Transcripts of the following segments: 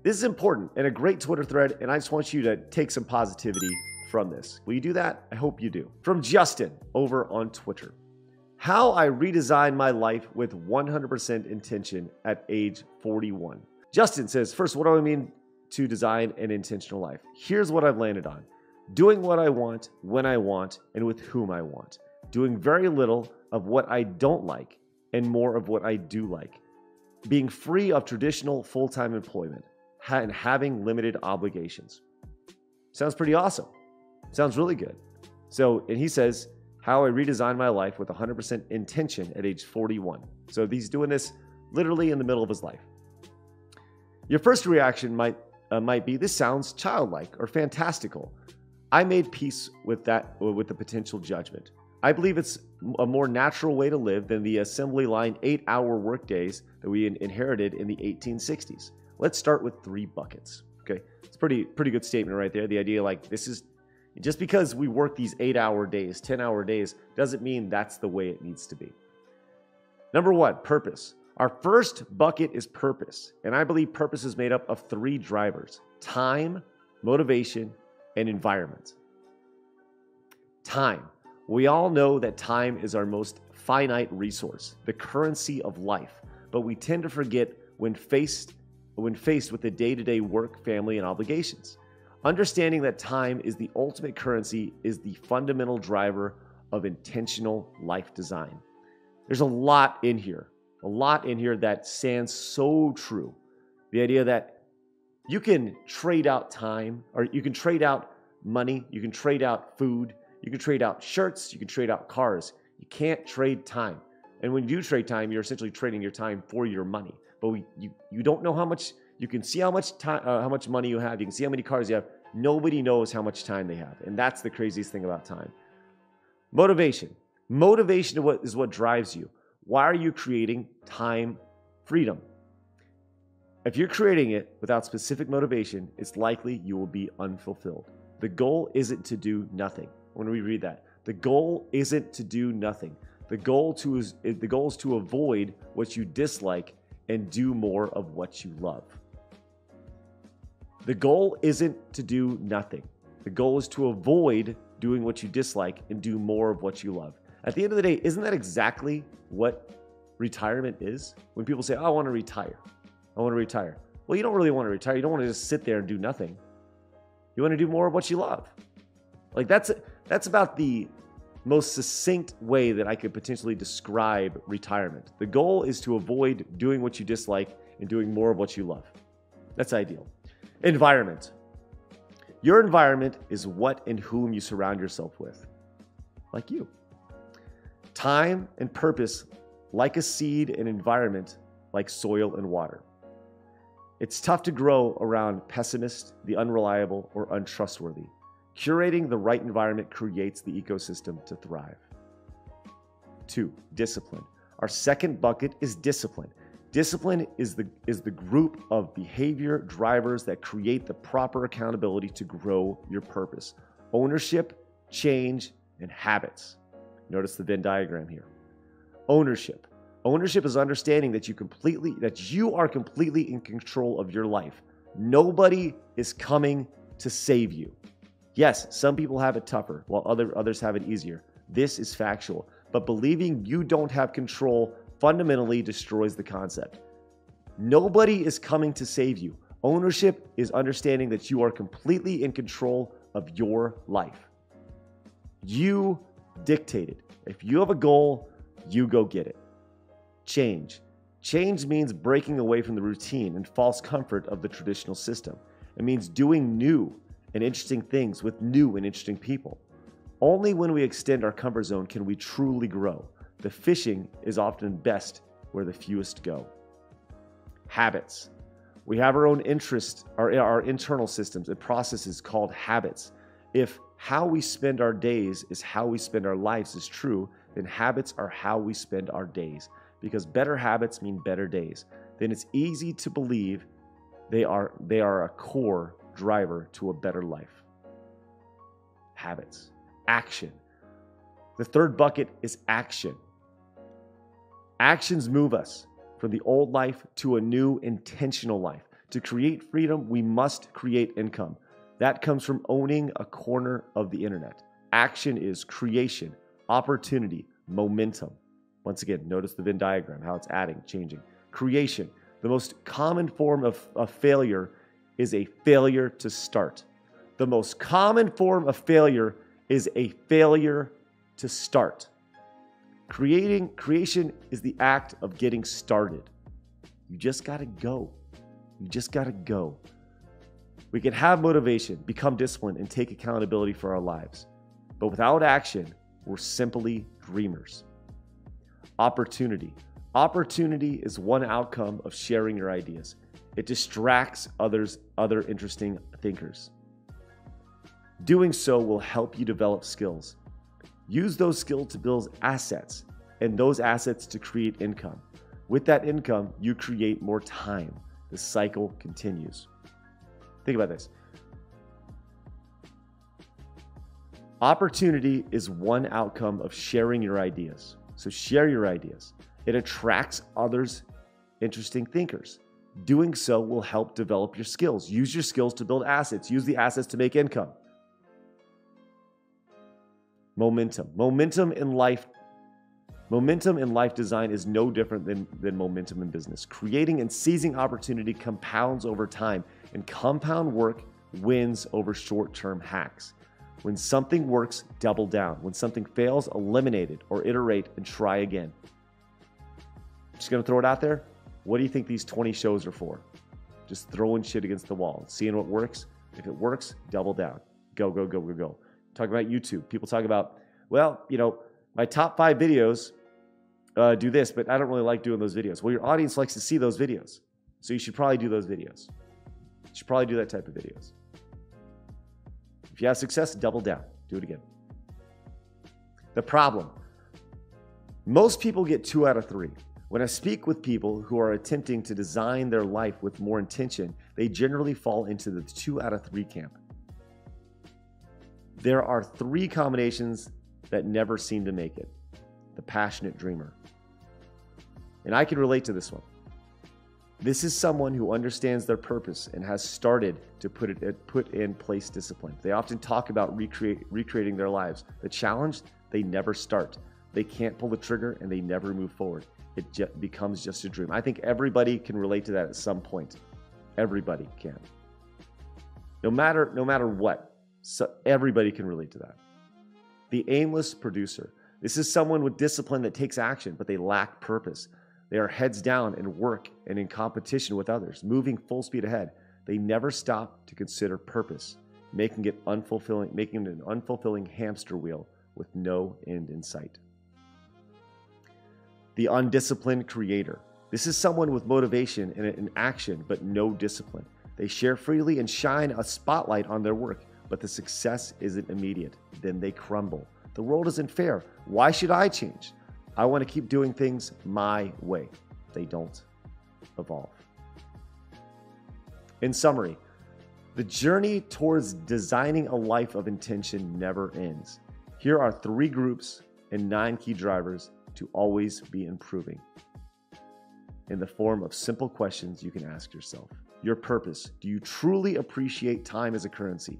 This is important and a great Twitter thread, and I just want you to take some positivity from this. Will you do that? I hope you do. From Justin over on Twitter. How I redesigned my life with 100% intention at age 41. Justin says, first, what do I mean to design an intentional life? Here's what I've landed on. Doing what I want, when I want, and with whom I want. Doing very little of what I don't like and more of what I do like. Being free of traditional full-time employment and having limited obligations. Sounds pretty awesome. Sounds really good. So, and he says, how I redesigned my life with 100% intention at age 41. So he's doing this literally in the middle of his life. Your first reaction might be, this sounds childlike or fantastical. I made peace with that, with the potential judgment. I believe it's a more natural way to live than the assembly line 8-hour workdays that we inherited in the 1860s. Let's start with 3 buckets. Okay, it's a pretty good statement right there. The idea like this is, just because we work these 8-hour days, 10-hour days, doesn't mean that's the way it needs to be. Number 1, purpose. Our first bucket is purpose, and I believe purpose is made up of 3 drivers: time, motivation, and environment. Time. We all know that time is our most finite resource, the currency of life, but we tend to forget when faced with the day-to-day work, family, and obligations. Understanding that time is the ultimate currency is the fundamental driver of intentional life design. There's a lot in here that stands so true. The idea that you can trade out time, or you can trade out money, you can trade out food, you can trade out shirts, you can trade out cars. You can't trade time. And when you trade time, you're essentially trading your time for your money. But you don't know how much. You can see how much time, how much money you have. You can see how many cars you have. Nobody knows how much time they have, and that's the craziest thing about time. Motivation. Motivation is what drives you. Why are you creating time freedom? If you're creating it without specific motivation, it's likely you will be unfulfilled. The goal isn't to do nothing. When we read that, the goal isn't to do nothing. The goal is to avoid what you dislike and do more of what you love. The goal isn't to do nothing. The goal is to avoid doing what you dislike and do more of what you love. At the end of the day, isn't that exactly what retirement is? When people say, oh, I want to retire. I want to retire. Well, you don't really want to retire. You don't want to just sit there and do nothing. You want to do more of what you love. Like that's about the most succinct way that I could potentially describe retirement. The goal is to avoid doing what you dislike and doing more of what you love. That's ideal. Environment. Your environment is what and whom you surround yourself with, like you. Time and purpose, like a seed, and environment, like soil and water. It's tough to grow around pessimists, the unreliable, or untrustworthy. Curating the right environment creates the ecosystem to thrive. 2, discipline. Our second bucket is discipline. Discipline is the group of behavior drivers that create the proper accountability to grow your purpose. Ownership, change, and habits. Notice the Venn diagram here. Ownership. Ownership is understanding that you are completely in control of your life. Nobody is coming to save you. Yes, some people have it tougher while others have it easier. This is factual. But believing you don't have control fundamentally destroys the concept. Nobody is coming to save you. Ownership is understanding that you are completely in control of your life. You dictate it. If you have a goal, you go get it. Change. Change means breaking away from the routine and false comfort of the traditional system. It means doing new and interesting things with new and interesting people. Only when we extend our comfort zone can we truly grow. The fishing is often best where the fewest go. Habits. We have our own interests, our internal systems and processes called habits. If how we spend our days is how we spend our lives is true, then habits are how we spend our days. Because better habits mean better days. Then it's easy to believe they are a core driver to a better life. Habits. Action. The third bucket is action. Actions move us from the old life to a new intentional life. To create freedom, we must create income. That comes from owning a corner of the internet. Action is creation, opportunity, momentum. Once again, notice the Venn diagram, how it's adding, changing. Creation. The most common form of failure is a failure to start. The most common form of failure is a failure to start. Creation is the act of getting started. You just got to go. You just got to go. We can have motivation, become disciplined, and take accountability for our lives. But without action, we're simply dreamers. Opportunity. Opportunity is one outcome of sharing your ideas. It distracts other interesting thinkers. Doing so will help you develop skills. Use those skills to build assets, and those assets to create income. With that income, you create more time. The cycle continues. Think about this. Opportunity is one outcome of sharing your ideas. So share your ideas. It attracts others, interesting thinkers. Doing so will help develop your skills. Use your skills to build assets. Use the assets to make income. Momentum. Momentum in life design is no different than momentum in business. Creating and seizing opportunity compounds over time, and compound work wins over short-term hacks. When something works, double down. When something fails, eliminate it or iterate and try again. Just gonna throw it out there. What do you think these 20 shows are for? Just throwing shit against the wall, seeing what works. If it works, double down. Go, go, go, go, go. Talk about YouTube. People talk about, well, my top 5 videos do this, but I don't really like doing those videos. Well, your audience likes to see those videos. So you should probably do those videos. You should probably do that type of videos. If you have success, double down. Do it again. The problem. Most people get 2 out of 3. When I speak with people who are attempting to design their life with more intention, they generally fall into the 2 out of 3 camp. There are 3 combinations that never seem to make it. The passionate dreamer. And I can relate to this one. This is someone who understands their purpose and has started to put in place discipline. They often talk about recreating their lives. The challenge, they never start. They can't pull the trigger and they never move forward. It becomes just a dream. I think everybody can relate to that at some point. Everybody can. No matter what. So everybody can relate to that. The aimless producer. This is someone with discipline that takes action, but they lack purpose. They are heads down in work and in competition with others, moving full speed ahead. They never stop to consider purpose, making it an unfulfilling hamster wheel with no end in sight. The undisciplined creator. This is someone with motivation and action, but no discipline. They share freely and shine a spotlight on their work, but the success isn't immediate. Then they crumble. The world isn't fair. Why should I change? I want to keep doing things my way. They don't evolve. In summary, the journey towards designing a life of intention never ends. Here are 3 groups and 9 key drivers to always be improving. In the form of simple questions you can ask yourself. Your purpose. Do you truly appreciate time as a currency?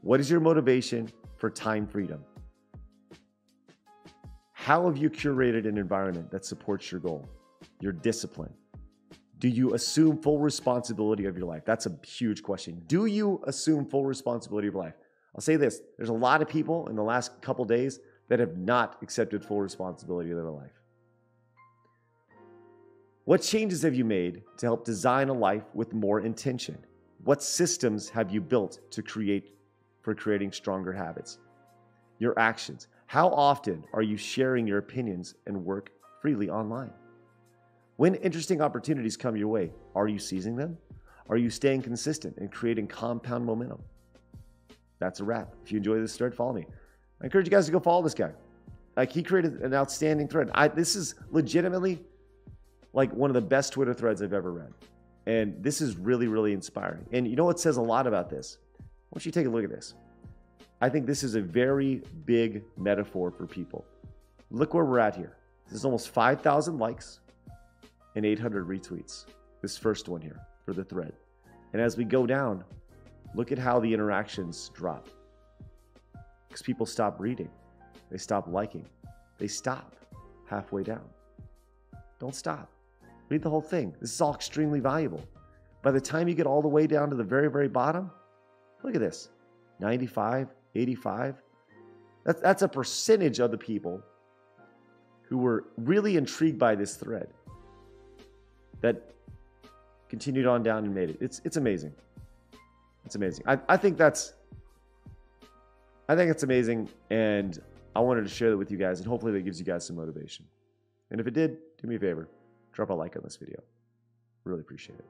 What is your motivation for time freedom? How have you curated an environment that supports your goal? Your discipline. Do you assume full responsibility of your life? That's a huge question. Do you assume full responsibility of your life? I'll say this. There's a lot of people in the last couple days that have not accepted full responsibility of their life. What changes have you made to help design a life with more intention? What systems have you built for creating stronger habits? Your actions. How often are you sharing your opinions and work freely online? When interesting opportunities come your way, are you seizing them? Are you staying consistent and creating compound momentum? That's a wrap. If you enjoy this thread, follow me. I encourage you guys to go follow this guy. He created an outstanding thread. This is legitimately one of the best Twitter threads I've ever read. And this is really, really inspiring. And you know what says a lot about this? I want you to take a look at this. I think this is a very big metaphor for people. Look where we're at here. This is almost 5,000 likes and 800 retweets. This first one here for the thread. And as we go down, look at how the interactions drop. Because people stop reading. They stop liking. They stop halfway down. Don't stop. Read the whole thing. This is all extremely valuable. By the time you get all the way down to the very, very bottom, look at this. 95, 85. That's a percentage of the people who were really intrigued by this thread that continued on down and made it. It's amazing. It's amazing. I think it's amazing, and I wanted to share that with you guys, and hopefully that gives you guys some motivation. And if it did, do me a favor, drop a like on this video. Really appreciate it.